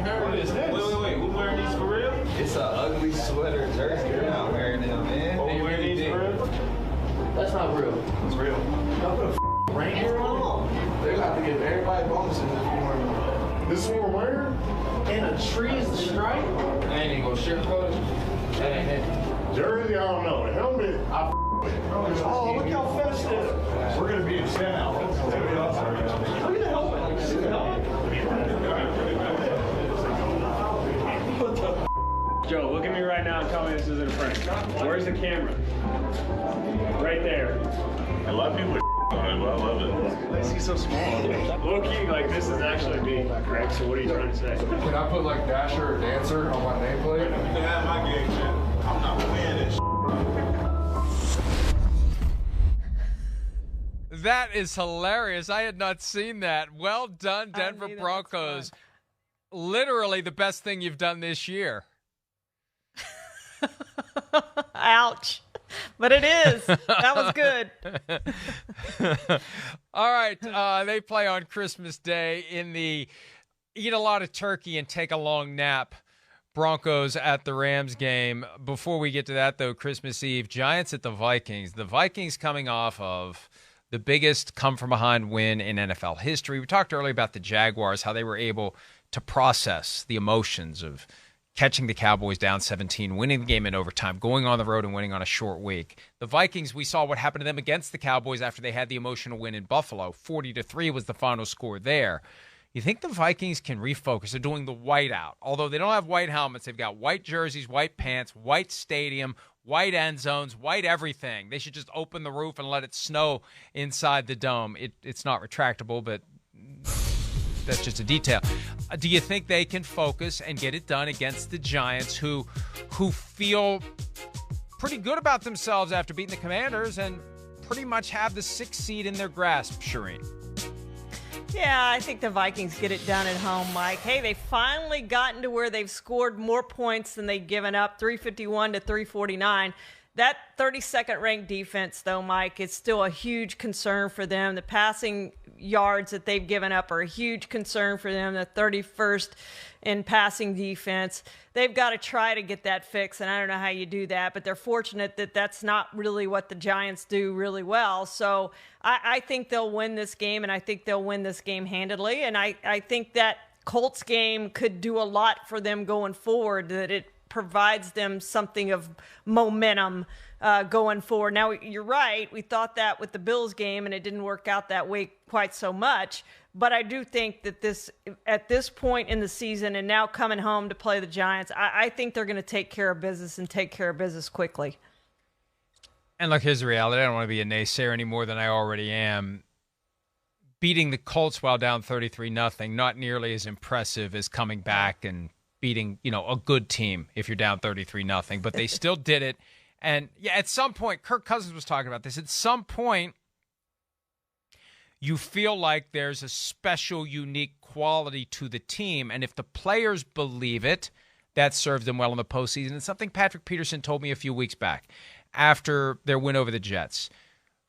What is this? Wait. Who's wearing these for real? It's an ugly sweater jersey. You're not wearing them, man. Oh, They wearing really these big. for real? That's not real. It's real. Y'all put a reindeer on? They got to give everybody bonuses if you wear them. This is what we're wearing? And a tree is the stripe? I ain't even gonna sugarcoat it. That ain't it. Jersey, I don't know. The helmet, I with. Oh, look how festive. We're going to be in San outfits. Look at the helmet. See the helmet? Joe, look at me right now and tell me this isn't a prank. Where's the camera? Right there. A lot of people are on it, but I love it. He's so small. Low key, like this is actually me, Greg. So what are you trying to say? Can I put like Dasher or Dancer on my nameplate? You can have my game, man. I'm not wearing this. That is hilarious. I had not seen that. Well done, Denver neither. Broncos. Literally the best thing you've done this year. Ouch. But it is. That was good. All right. They play on Christmas Day in the eat a lot of turkey and take a long nap Broncos at the Rams game. Before we get to that, though, Christmas Eve, Giants at the Vikings. The Vikings coming off of the biggest come-from-behind win in NFL history. We talked earlier about the Jaguars, how they were able to process the emotions of catching the Cowboys down 17, winning the game in overtime, going on the road and winning on a short week. The Vikings, we saw what happened to them against the Cowboys after they had the emotional win in Buffalo. 40-3 was the final score there. You think the Vikings can refocus? They're doing the white out. Although they don't have white helmets, they've got white jerseys, white pants, white stadium, white end zones, white everything. They should just open the roof and let it snow inside the dome. It's not retractable, but that's just a detail. Do you think they can focus and get it done against the Giants, who feel pretty good about themselves after beating the Commanders and pretty much have the 6th seed in their grasp, Charean? Yeah, I think the Vikings get it done at home, Mike. Hey, they finally gotten to where they've scored more points than they've given up, 351 to 349. That 32nd ranked defense, though, Mike, is still a huge concern for them. The passing yards that they've given up are a huge concern for them. The 31st in passing defense. They've got to try to get that fixed, and I don't know how you do that, but they're fortunate that that's not really what the Giants do really well. So I think they'll win this game, and I think they'll win this game handedly. And I think that Colts game could do a lot for them going forward, that it provides them something of momentum going forward. Now, you're right. We thought that with the Bills game, and it didn't work out that way quite so much. But I do think that at this point in the season and now coming home to play the Giants, I think they're going to take care of business and take care of business quickly. And look, here's the reality. I don't want to be a naysayer any more than I already am. Beating the Colts while down 33-0, not nearly as impressive as coming back and beating, a good team if you're down 33-0. But they still did it. And, yeah, at some point, Kirk Cousins was talking about this. At some point, you feel like there's a special, unique quality to the team. And if the players believe it, that serves them well in the postseason. It's something Patrick Peterson told me a few weeks back after their win over the Jets,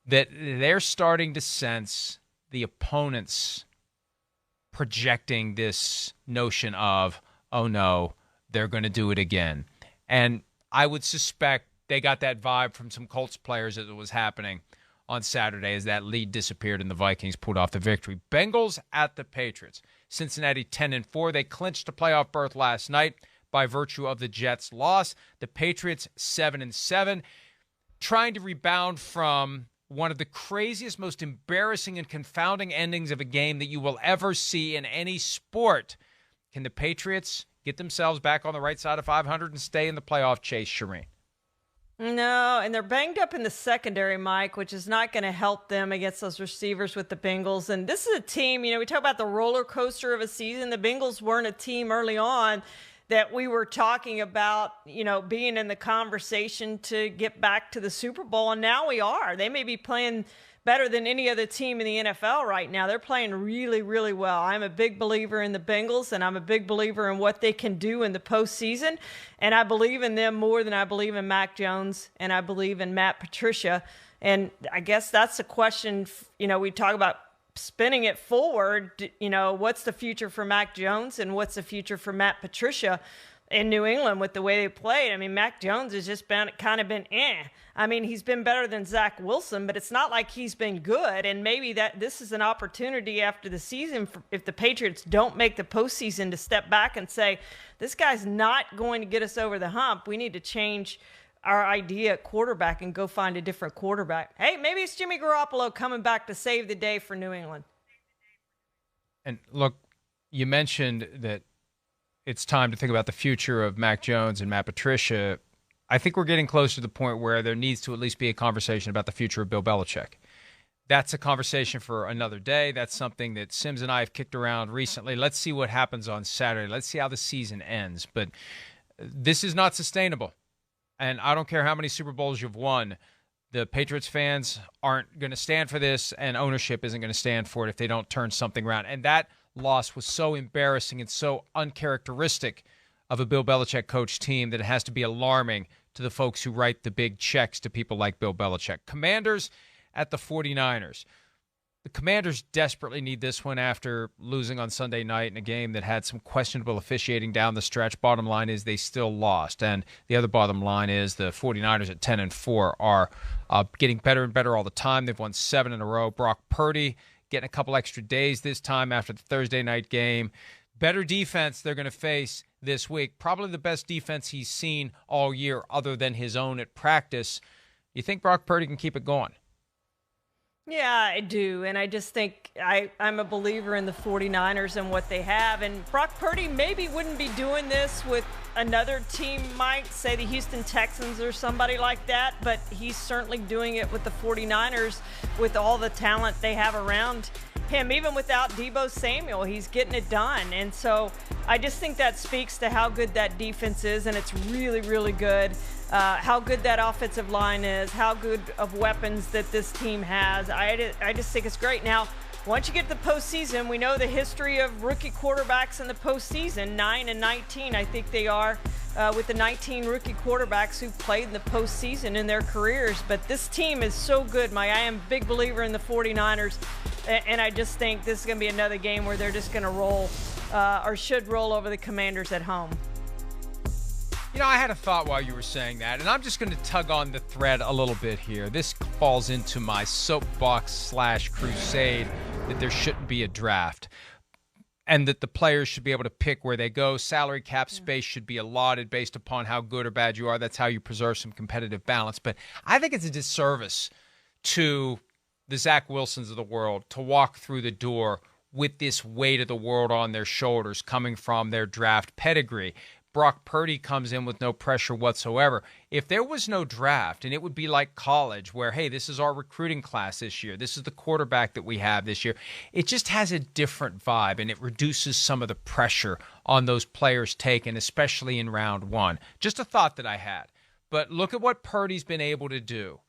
that they're starting to sense the opponents projecting this notion of, oh, no, they're going to do it again. And I would suspect they got that vibe from some Colts players as it was happening on Saturday as that lead disappeared and the Vikings pulled off the victory. Bengals at the Patriots. Cincinnati 10-4. They clinched a playoff berth last night by virtue of the Jets' loss. The Patriots 7-7, trying to rebound from one of the craziest, most embarrassing and confounding endings of a game that you will ever see in any sport. Can the Patriots get themselves back on the right side of 500 and stay in the playoff chase, Charean? No, and they're banged up in the secondary, Mike, which is not going to help them against those receivers with the Bengals. And this is a team, we talk about the roller coaster of a season. The Bengals weren't a team early on that we were talking about, being in the conversation to get back to the Super Bowl. And now we are. They may be playing better than any other team in the NFL right now. They're playing really, really well. I'm a big believer in the Bengals, and I'm a big believer in what they can do in the postseason. And I believe in them more than I believe in Mac Jones, and I believe in Matt Patricia. And I guess that's the question, we talk about spinning it forward, what's the future for Mac Jones and what's the future for Matt Patricia in New England with the way they played? I mean, Mac Jones has just been I mean, he's been better than Zach Wilson, but it's not like he's been good. And maybe that this is an opportunity after the season, if the Patriots don't make the postseason, to step back and say, this guy's not going to get us over the hump. We need to change our idea at quarterback and go find a different quarterback. Hey, maybe it's Jimmy Garoppolo coming back to save the day for New England. And look, you mentioned that it's time to think about the future of Mac Jones and Matt Patricia. I think we're getting close to the point where there needs to at least be a conversation about the future of Bill Belichick. That's a conversation for another day. That's something that Sims and I have kicked around recently. Let's see what happens on Saturday. Let's see how the season ends. But this is not sustainable. And I don't care how many Super Bowls you've won. The Patriots fans aren't going to stand for this, and ownership isn't going to stand for it if they don't turn something around. And that loss was so embarrassing and so uncharacteristic of a Bill Belichick coach team that it has to be alarming to the folks who write the big checks to people like Bill Belichick. Commanders at the 49ers. The Commanders desperately need this one after losing on Sunday night in a game that had some questionable officiating down the stretch. Bottom line is they still lost. And the other bottom line is the 49ers at 10-4 are getting better and better all the time. They've won 7 in a row. Brock Purdy getting a couple extra days this time after the Thursday night game. Better defense they're going to face this week. Probably the best defense he's seen all year other than his own at practice. You think Brock Purdy can keep it going? Yeah, I do. And I just think I'm a believer in the 49ers and what they have. And Brock Purdy maybe wouldn't be doing this with another team, might say the Houston Texans or somebody like that, but he's certainly doing it with the 49ers with all the talent they have around him. Even without Deebo Samuel, he's getting it done. And so I just think that speaks to how good that defense is, and it's really, really good. How good that offensive line is, how good of weapons that this team has. I just think it's great. Now, once you get to the postseason, we know the history of rookie quarterbacks in the postseason, 9-19, I think they are, with the 19 rookie quarterbacks who played in the postseason in their careers. But this team is so good. I am a big believer in the 49ers, and I just think this is going to be another game where they're just going to roll, or should roll over the Commanders at home. You know, I had a thought while you were saying that, and I'm just going to tug on the thread a little bit here. This falls into my soapbox / crusade that there shouldn't be a draft and that the players should be able to pick where they go. Salary cap space should be allotted based upon how good or bad you are. That's how you preserve some competitive balance. But I think it's a disservice to the Zach Wilsons of the world to walk through the door with this weight of the world on their shoulders coming from their draft pedigree. Brock Purdy comes in with no pressure whatsoever. If there was no draft, and it would be like college where, hey, this is our recruiting class this year. This is the quarterback that we have this year. It just has a different vibe, and it reduces some of the pressure on those players taken, especially in round one. Just a thought that I had. But look at what Purdy's been able to do.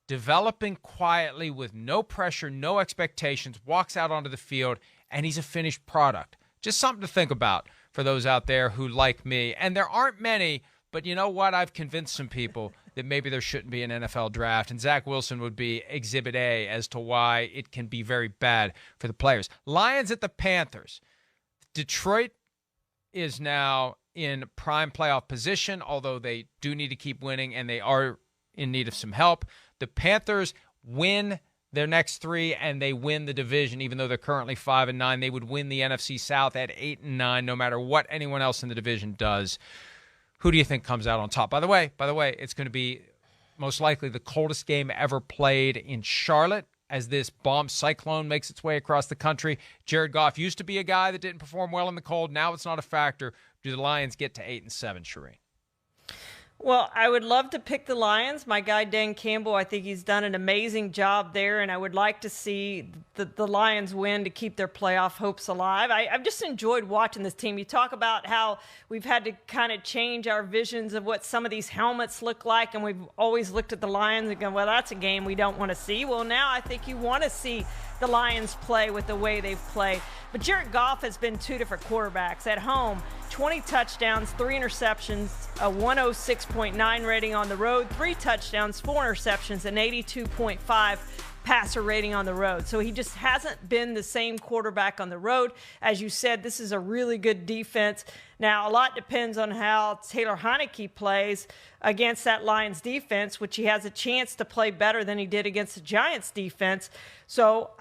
Developing quietly with no pressure, no expectations, walks out onto the field, and he's a finished product. Just something to think about for those out there who like me. And there aren't many, but you know what? I've convinced some people that maybe there shouldn't be an NFL draft, and Zach Wilson would be Exhibit A as to why it can be very bad for the players. Lions at the Panthers. Detroit is now in prime playoff position, although they do need to keep winning, and they are in need of some help. The Panthers win their next 3, and they win the division, even though they're currently 5-9. They would win the NFC South at 8-9, no matter what anyone else in the division does. Who do you think comes out on top? By the way, it's going to be most likely the coldest game ever played in Charlotte as this bomb cyclone makes its way across the country. Jared Goff used to be a guy that didn't perform well in the cold. Now it's not a factor. Do the Lions get to 8-7, Charean? Well, I would love to pick the Lions. My guy, Dan Campbell, I think he's done an amazing job there, and I would like to see the Lions win to keep their playoff hopes alive. I've just enjoyed watching this team. You talk about how we've had to kind of change our visions of what some of these helmets look like, and we've always looked at the Lions and gone, well, that's a game we don't want to see. Well, now I think you want to see the Lions play with the way they've played. But Jared Goff has been 2 different quarterbacks. At home, 20 touchdowns, 3 interceptions, a 106.9 rating on the road, 3 touchdowns, 4 interceptions, an 82.5 passer rating on the road. So he just hasn't been the same quarterback on the road. As you said, this is a really good defense. Now, a lot depends on how Taylor Heineke plays against that Lions defense, which he has a chance to play better than he did against the Giants defense. So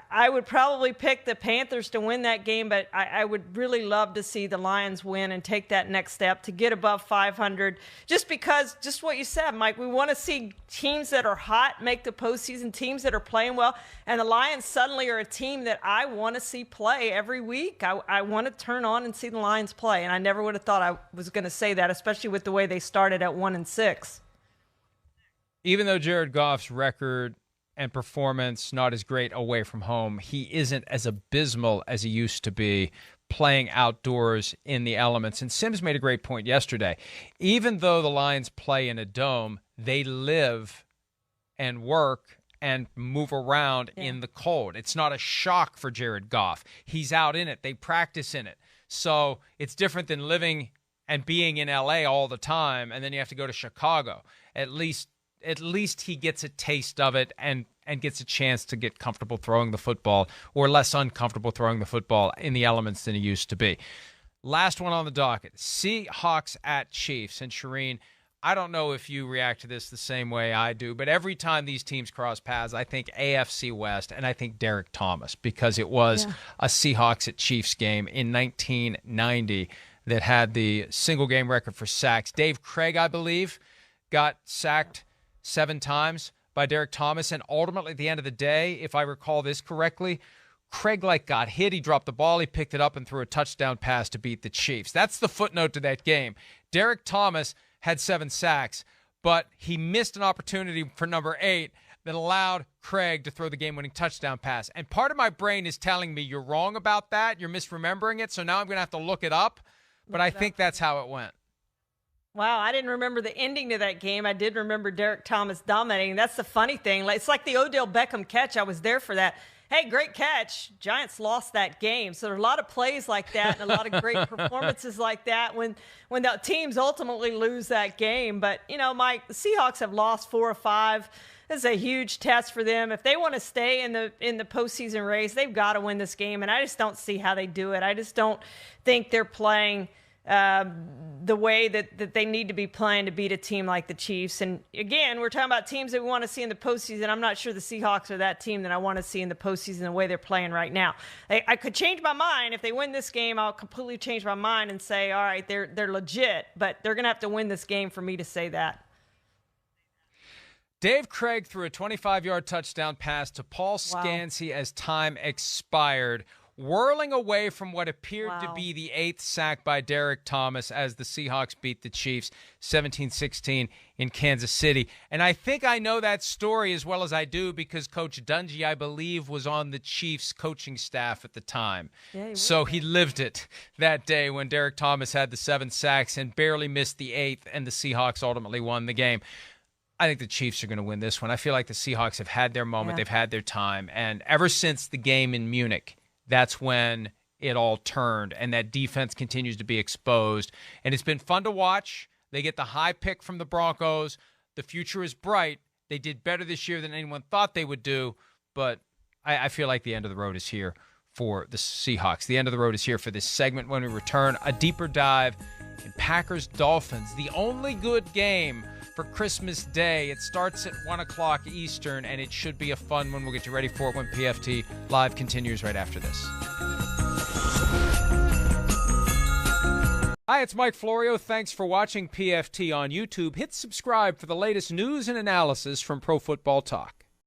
I would probably pick the Panthers to win that game, but I would really love to see the Lions win and take that next step to get above 500. Just because, just what you said, Mike, we want to see teams that are hot make the postseason, teams that are playing well, and the Lions suddenly are a team that I want to see play every week. I want to turn on and see the Lions play, and I never would have thought I was going to say that, especially with the way they started at 1-6. Even though Jared Goff's record and performance not as great away from home, he isn't as abysmal as he used to be playing outdoors in the elements. And Sims made a great point yesterday. Even though the Lions play in a dome, they live and work and move around in the cold. It's not a shock for Jared Goff. He's out in it. They practice in it. So it's different than living and being in LA all the time, and then you have to go to Chicago. At least he gets a taste of it and gets a chance to get comfortable throwing the football, or less uncomfortable throwing the football in the elements than he used to be. Last one on the docket, Seahawks at Chiefs. And Charean, I don't know if you react to this the same way I do, but every time these teams cross paths, I think AFC West, and I think Derek Thomas, because it was a Seahawks at Chiefs game in 1990 that had the single game record for sacks. Dave Craig, I believe, got sacked 7 times by Derek Thomas, and ultimately at the end of the day, if I recall this correctly, Craig got hit, he dropped the ball, he picked it up and threw a touchdown pass to beat the Chiefs. That's the footnote to that game. Derek Thomas had 7 sacks, but he missed an opportunity for number 8 that allowed Craig to throw the game-winning touchdown pass. And part of my brain is telling me you're wrong about that, you're misremembering it, so now I'm going to have to look it up, but I think that's how it went. Wow, I didn't remember the ending to that game. I did remember Derek Thomas dominating. That's the funny thing. It's like the Odell Beckham catch. I was there for that. Hey, great catch. Giants lost that game. So there are a lot of plays like that and a lot of great performances like that when the teams ultimately lose that game. But, Mike, the Seahawks have lost 4 or 5. This is a huge test for them. If they want to stay in the postseason race, they've got to win this game. And I just don't see how they do it. I just don't think they're playing the way that they need to be playing to beat a team like the Chiefs. And again, we're talking about teams that we want to see in the postseason. I'm not sure the Seahawks are that team that I want to see in the postseason the way they're playing right now. I could change my mind. If they win this game, I'll completely change my mind and say, all right, they're legit, but they're going to have to win this game for me to say that. Dave Craig threw a 25-yard touchdown pass to Paul Scansey as time expired, whirling away from what appeared to be the 8th sack by Derek Thomas as the Seahawks beat the Chiefs 17-16 in Kansas City. And I think I know that story as well as I do because Coach Dungy, I believe, was on the Chiefs coaching staff at the time. Yeah, so he lived it that day when Derek Thomas had the 7 sacks and barely missed the 8th, and the Seahawks ultimately won the game. I think the Chiefs are going to win this one. I feel like the Seahawks have had their moment. They've had their time. And ever since the game in Munich, that's when it all turned, and that defense continues to be exposed. And it's been fun to watch. They get the high pick from the Broncos. The future is bright. They did better this year than anyone thought they would do, but I feel like the end of the road is here for the Seahawks. The end of the road is here for this segment. When we return, a deeper dive in Packers-Dolphins, the only good game for Christmas Day. It starts at 1 o'clock Eastern, and it should be a fun one. We'll get you ready for it when PFT Live continues right after this. Hi, it's Mike Florio. Thanks for watching PFT on YouTube. Hit subscribe for the latest news and analysis from Pro Football Talk.